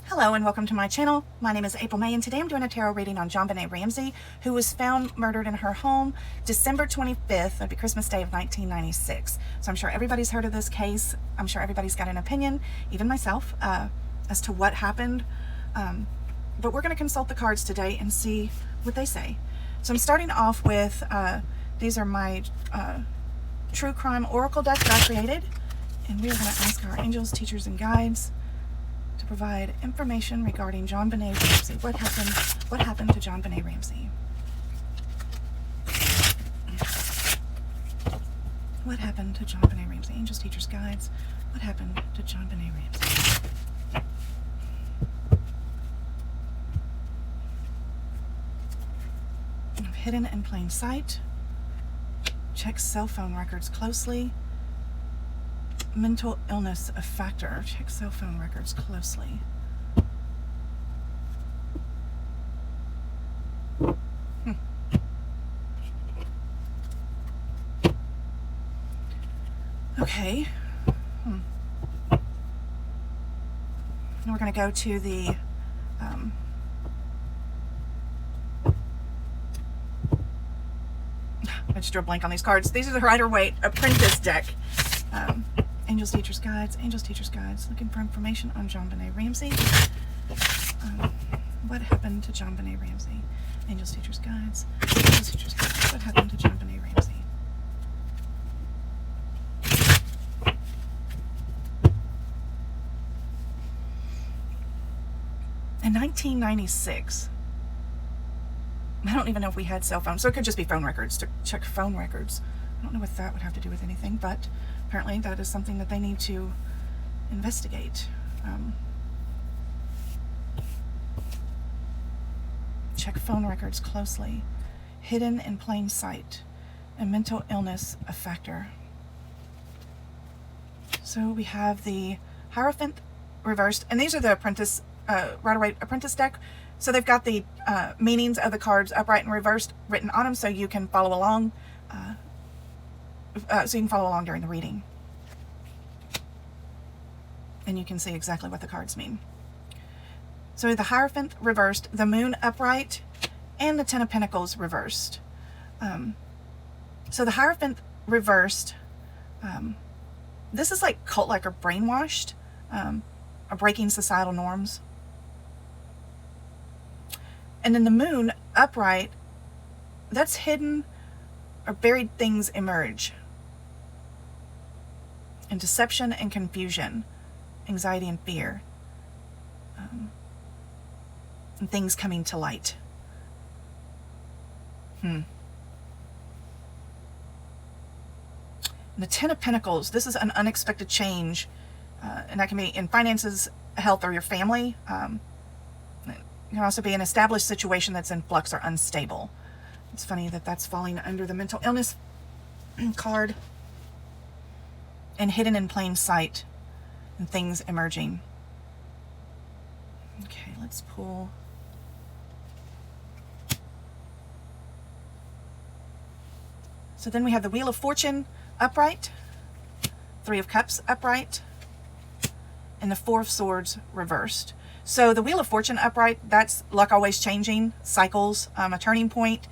Hello and welcome to my channel. My name is April May and today I'm doing a tarot reading on JonBenet Ramsey, who was found murdered in her home December 25th, that'd be Christmas Day of 1996. So I'm sure everybody's heard of this case. I'm sure everybody's got an opinion, even myself, as to what happened. But we're going to consult the cards today and see what they say. So I'm starting off with, these are my true crime oracle deck that I created. And we are going to ask our angels, teachers, and guides to provide information regarding JonBenet Ramsey. What happened to JonBenet Ramsey? What happened to JonBenet Ramsey? Angels, teachers, guides. What happened to JonBenet Ramsey? Hidden in plain sight. Check cell phone records closely. Mental illness a factor. Check cell phone records closely. Okay. Now we're going to go to the I just drew a blank on these cards. These are the Waite Apprentice deck. Angels, teachers, guides. Angels, teachers, guides. Looking for information on JonBenet Ramsey. What happened to JonBenet Ramsey? Angels, teachers, guides. Angels, teachers, guides. What happened to JonBenet Ramsey? In 1996, I don't even know if we had cell phones, so it could just be phone records, to check phone records. I don't know what that would have to do with anything, but apparently that is something that they need to investigate. Check phone records closely. Hidden in plain sight. And mental illness a factor. So we have the Hierophant reversed, and these are the Apprentice, Waite Apprentice deck. So they've got the meanings of the cards upright and reversed written on them, so you can follow along. During the reading. And you can see exactly what the cards mean. So the Hierophant reversed, the Moon upright, and the Ten of Pentacles reversed. So the Hierophant reversed, this is like cult-like or brainwashed, or breaking societal norms. And then the Moon upright, that's hidden or buried things emerge. And deception and confusion, anxiety and fear, and things coming to light. And the Ten of Pentacles, this is an unexpected change, and that can be in finances, health, or your family. It can also be an established situation that's in flux or unstable. It's funny that that's falling under the mental illness card. And hidden in plain sight and things emerging. Okay, let's pull. So then we have the Wheel of Fortune upright, Three of Cups upright, and the Four of Swords reversed. So the Wheel of Fortune upright, that's luck always changing, cycles, a turning point.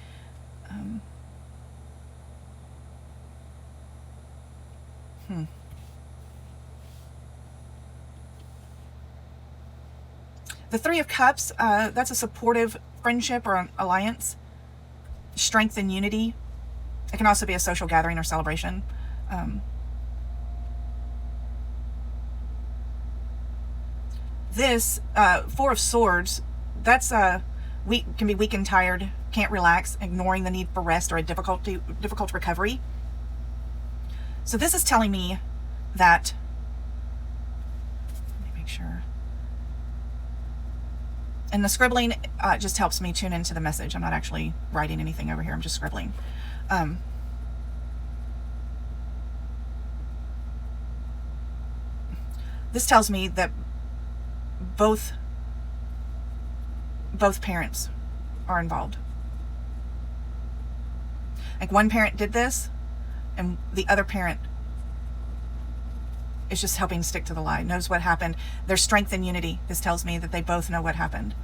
The Three of Cups, that's a supportive friendship or an alliance, strength and unity. It can also be a social gathering or celebration. This Four of Swords, that's can be weak and tired, can't relax, ignoring the need for rest or a difficult recovery. So this is telling me that, let me make sure. And the scribbling just helps me tune into the message. I'm not actually writing anything over here. I'm just scribbling. This tells me that both parents are involved. Like one parent did this and the other parent is just helping stick to the lie, knows what happened. There's strength in unity. This tells me that they both know what happened.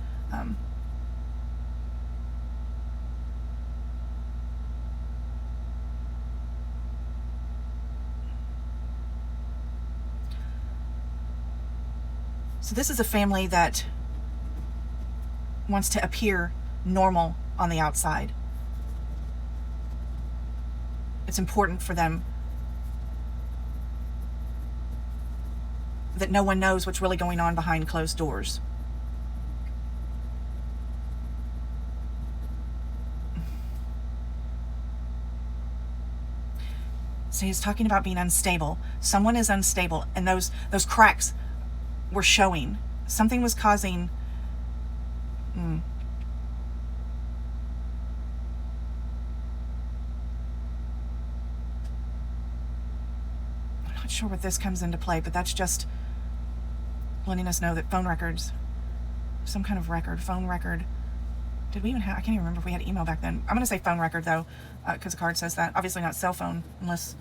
So this is a family that wants to appear normal on the outside. It's important for them that no one knows what's really going on behind closed doors. So he's talking about being unstable. Someone is unstable, and those cracks were showing. Something was causing I'm not sure what this comes into play, but that's just letting us know that phone records, some kind of record, phone record. Did we even have, I can't even remember if we had email back then. I'm going to say phone record though, because the card says that. Obviously not cell phone, unless,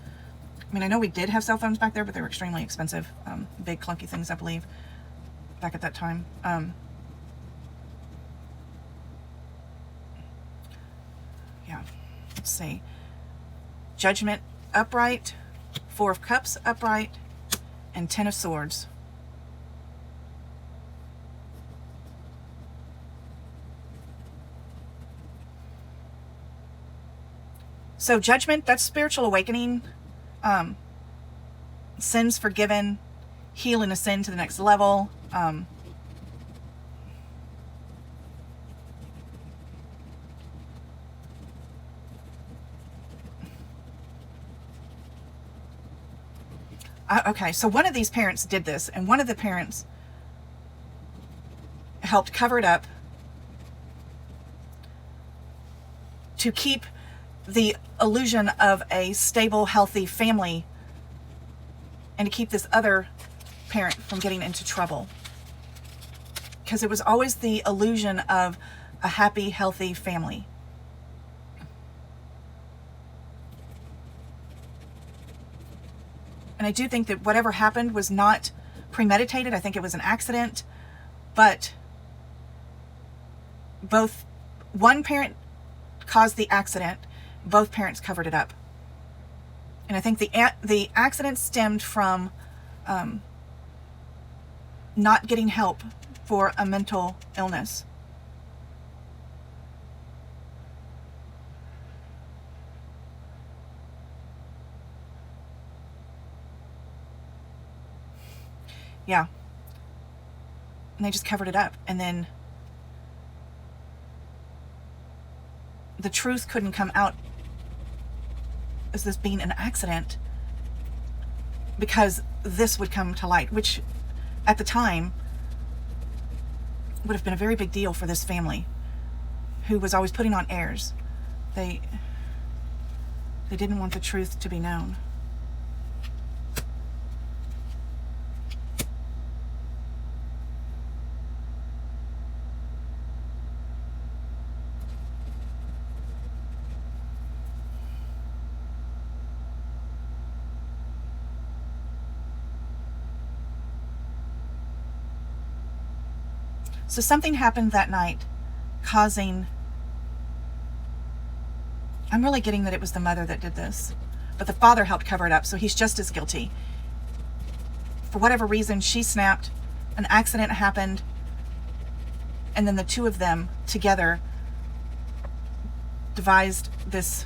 I mean, I know we did have cell phones back there, but they were extremely expensive. Big clunky things, I believe, back at that time. Yeah, let's see. Judgment upright, Four of Cups upright, and Ten of Swords. So judgment, that's spiritual awakening, sins forgiven, heal and ascend to the next level. Okay, so one of these parents did this, and one of the parents helped cover it up to keep the illusion of a stable, healthy family, and to keep this other parent from getting into trouble. Because it was always the illusion of a happy, healthy family. And I do think that whatever happened was not premeditated. I think it was an accident. But one parent caused the accident. Both parents covered it up. And I think the accident stemmed from not getting help for a mental illness. Yeah. And they just covered it up. And then the truth couldn't come out as this being an accident, because this would come to light, which at the time would have been a very big deal for this family, who was always putting on airs. They didn't want the truth to be known. So something happened that night causing, I'm really getting that it was the mother that did this, but the father helped cover it up, so he's just as guilty. For whatever reason, she snapped, an accident happened, and then the two of them together devised this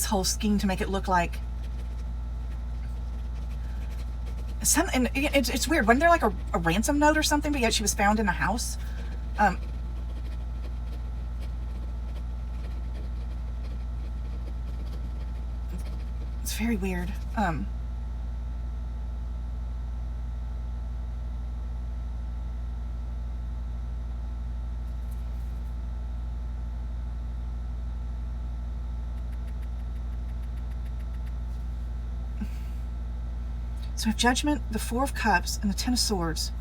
whole scheme to make it look like and it's weird. Wasn't there like a ransom note or something, but yet she was found in the house? It's very weird. So we have Judgment, the Four of Cups, and the Ten of Swords.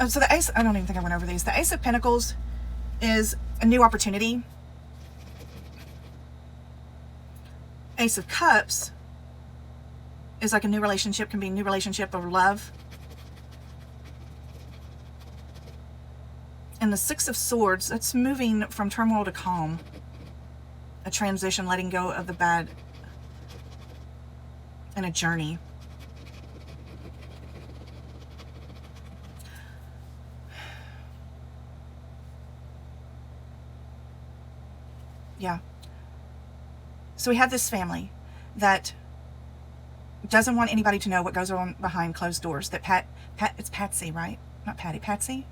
So the Ace, I don't even think I went over these. The Ace of Pentacles is a new opportunity. Ace of Cups is like a new relationship, can be a new relationship or love. And the Six of Swords, that's moving from turmoil to calm. A transition, letting go of the bad, and a journey. Yeah. So we have this family that doesn't want anybody to know what goes on behind closed doors. That it's Patsy, right? Not Patty, Patsy.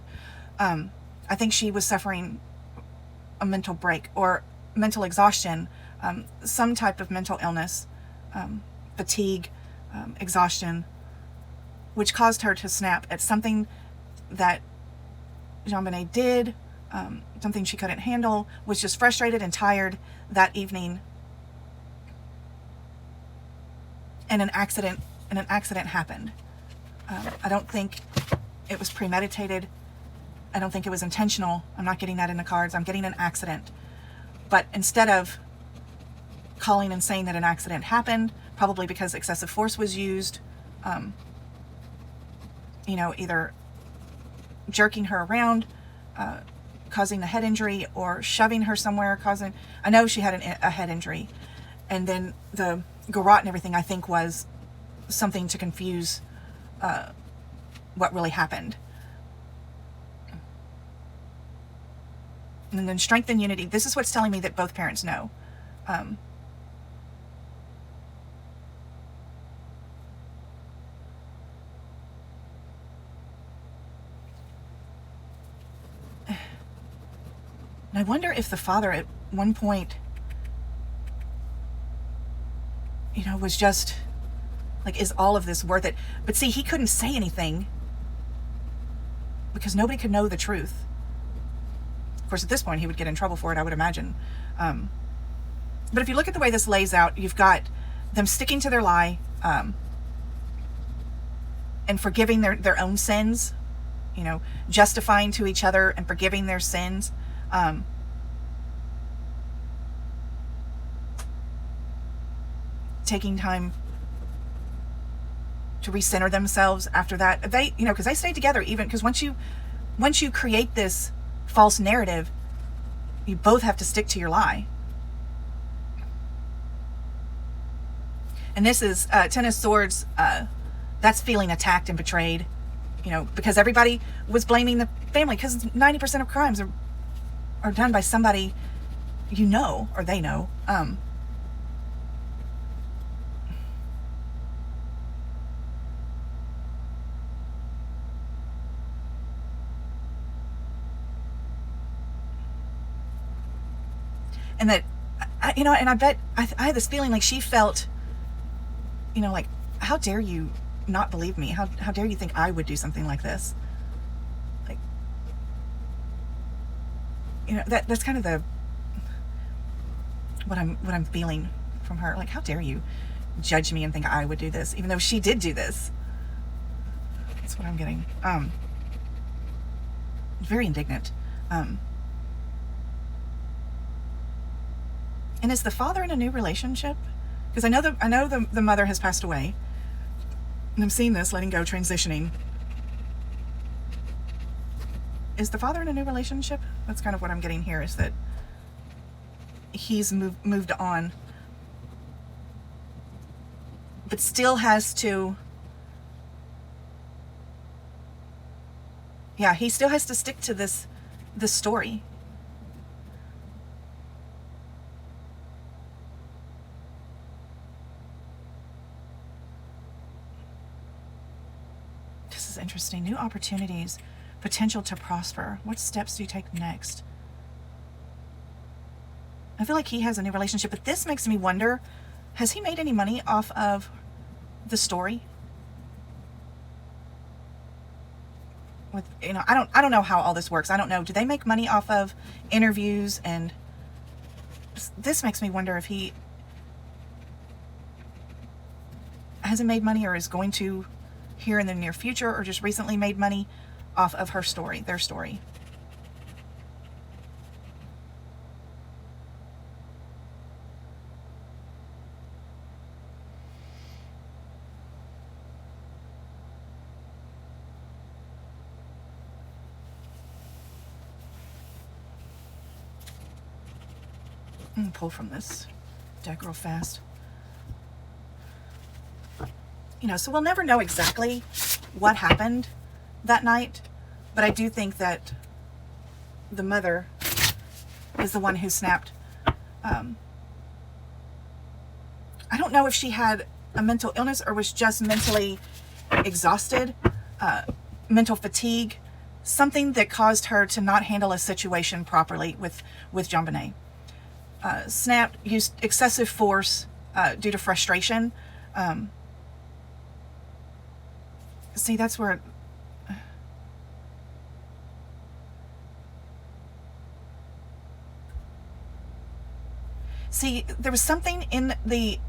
I think she was suffering a mental break or mental exhaustion, some type of mental illness, fatigue, exhaustion, which caused her to snap at something that JonBenet did, something she couldn't handle, was just frustrated and tired that evening. And an accident happened. I don't think it was premeditated. I don't think it was intentional. I'm not getting that in the cards. I'm getting an accident. But instead of calling and saying that an accident happened, probably because excessive force was used, you know, either jerking her around, causing a head injury, or shoving her somewhere, causing, I know she had a head injury. And then the garrote and everything, I think, was something to confuse what really happened. And then strength and unity. This is what's telling me that both parents know. And I wonder if the father at one point, you know, was just like, is all of this worth it? But see, he couldn't say anything because nobody could know the truth. Of course, at this point, he would get in trouble for it, I would imagine. But if you look at the way this lays out, you've got them sticking to their lie, and forgiving their own sins, you know, justifying to each other and forgiving their sins. Taking time to recenter themselves after that. They, you know, because they stayed together, even because once you create this false narrative, you both have to stick to your lie. And this is Ten of Swords. That's feeling attacked and betrayed, you know, because everybody was blaming the family, because 90% of crimes are done by somebody you know, or they know. And that, you know, and I bet I had this feeling like she felt, you know, like, how dare you not believe me? How dare you think I would do something like this? Like, you know, that's kind of the what I'm feeling from her. Like, how dare you judge me and think I would do this, even though she did do this? That's what I'm getting. Very indignant. And is the father in a new relationship? Because I know the mother has passed away. And I'm seeing this, letting go, transitioning. Is the father in a new relationship? That's kind of what I'm getting here, is that he's moved on. But still has to... Yeah, he still has to stick to this story. Interesting. New opportunities, potential to prosper. What steps do you take next? I feel like he has a new relationship, but this makes me wonder, has he made any money off of the story? With, you know, I don't know how all this works. I don't know. Do they make money off of interviews? And this makes me wonder if he hasn't made money or is going to here in the near future, or just recently made money off of her story, their story. I'm gonna pull from this deck real fast. You know, so we'll never know exactly what happened that night, but I do think that the mother is the one who snapped. I don't know if she had a mental illness or was just mentally exhausted, mental fatigue, something that caused her to not handle a situation properly with JonBenet. Snapped, used excessive force due to frustration. See, that's where... See, there was something in the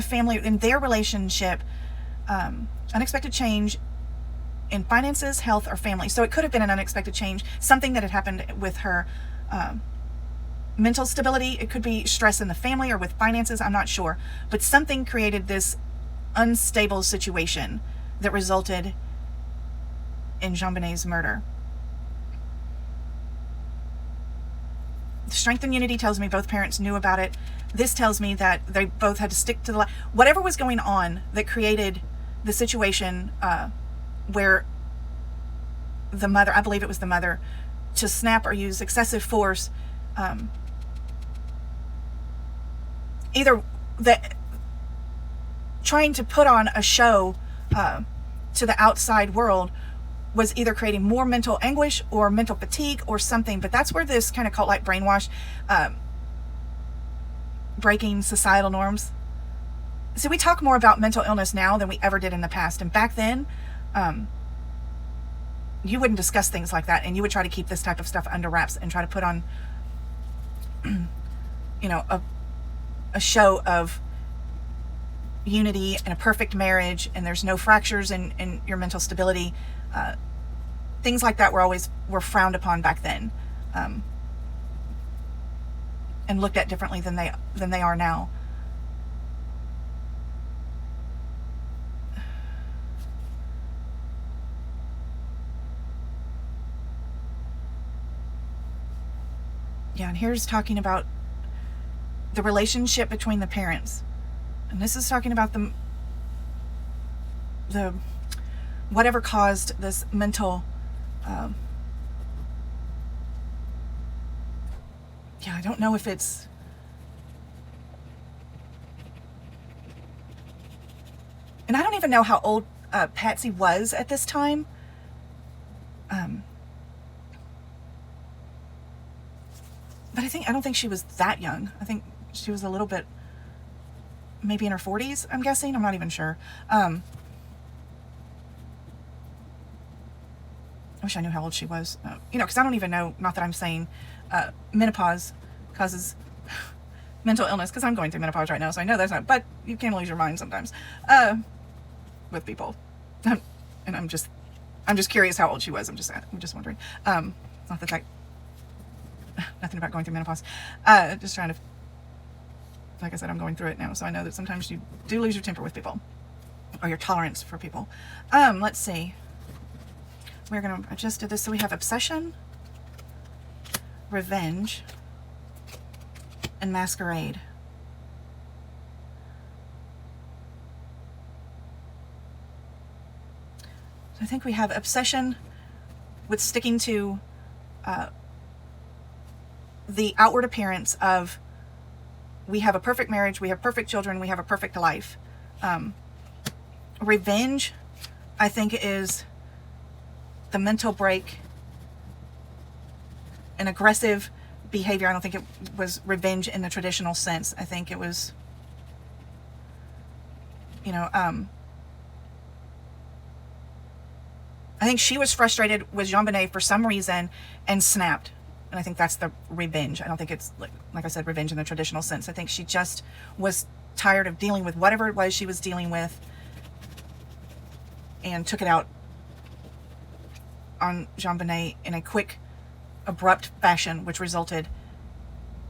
family, in their relationship, unexpected change in finances, health, or family. So it could have been an unexpected change, something that had happened with her mental stability. It could be stress in the family or with finances, I'm not sure. But something created this unstable situation that resulted in JonBenet's murder. Strength and unity tells me both parents knew about it. This tells me that they both had to stick to the whatever was going on that created the situation where the mother, I believe it was the mother, to snap or use excessive force. Either that trying to put on a show to the outside world was either creating more mental anguish or mental fatigue or something. But that's where this kind of cult-like brainwash, breaking societal norms. So we talk more about mental illness now than we ever did in the past. And back then, you wouldn't discuss things like that, and you would try to keep this type of stuff under wraps and try to put on, you know, a show of unity and a perfect marriage, and there's no fractures in your mental stability. Things like that were frowned upon back then, and looked at differently than they are now. Yeah, and here's talking about the relationship between the parents. And this is talking about the whatever caused this mental, yeah, I don't know if it's, and I don't even know how old Patsy was at this time. But I don't think she was that young. I think she was a little bit, maybe in her 40s, I'm guessing. I'm not even sure. I wish I knew how old she was. You know, because I don't even know, not that I'm saying menopause causes mental illness, because I'm going through menopause right now, so I know that's not, but you can lose your mind sometimes with people. And I'm just curious how old she was. I'm just wondering. Not that nothing about going through menopause. Just trying to, like I said, I'm going through it now, so I know that sometimes you do lose your temper with people, or your tolerance for people. Let's see. We're going to adjust to this. So we have obsession, revenge, and masquerade. So I think we have obsession with sticking to the outward appearance of, we have a perfect marriage, we have perfect children, we have a perfect life. Revenge, I think, is the mental break and aggressive behavior. I don't think it was revenge in the traditional sense. I think it was, you know, I think she was frustrated with JonBenet for some reason and snapped. And I think that's the revenge. I don't think it's, like I said, revenge in the traditional sense. I think she just was tired of dealing with whatever it was she was dealing with and took it out on JonBenet in a quick, abrupt fashion, which resulted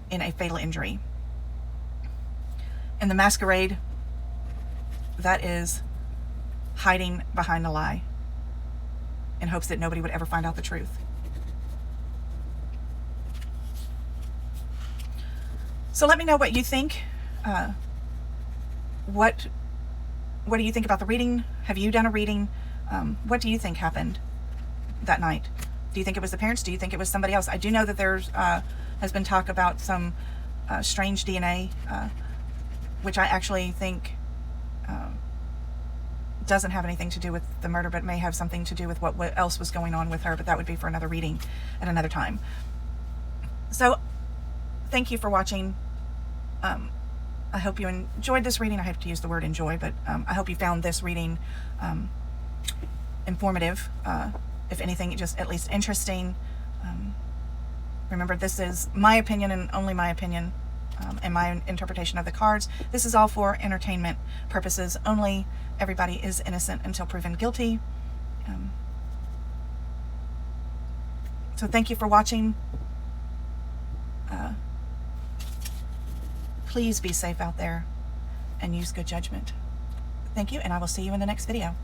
in a fatal injury. And the masquerade, that is hiding behind a lie in hopes that nobody would ever find out the truth. So let me know what you think. What do you think about the reading? Have you done a reading? What do you think happened that night? Do you think it was the parents? Do you think it was somebody else? I do know that there's has been talk about some strange DNA, which I actually think doesn't have anything to do with the murder, but may have something to do with what else was going on with her, but that would be for another reading at another time. So thank you for watching. I hope you enjoyed this reading. I have to use the word enjoy, but I hope you found this reading informative. If anything, just at least interesting. Remember, this is my opinion and only my opinion, and my interpretation of the cards. This is all for entertainment purposes only. Everybody is innocent until proven guilty. So thank you for watching. Please be safe out there and use good judgment. Thank you, and I will see you in the next video.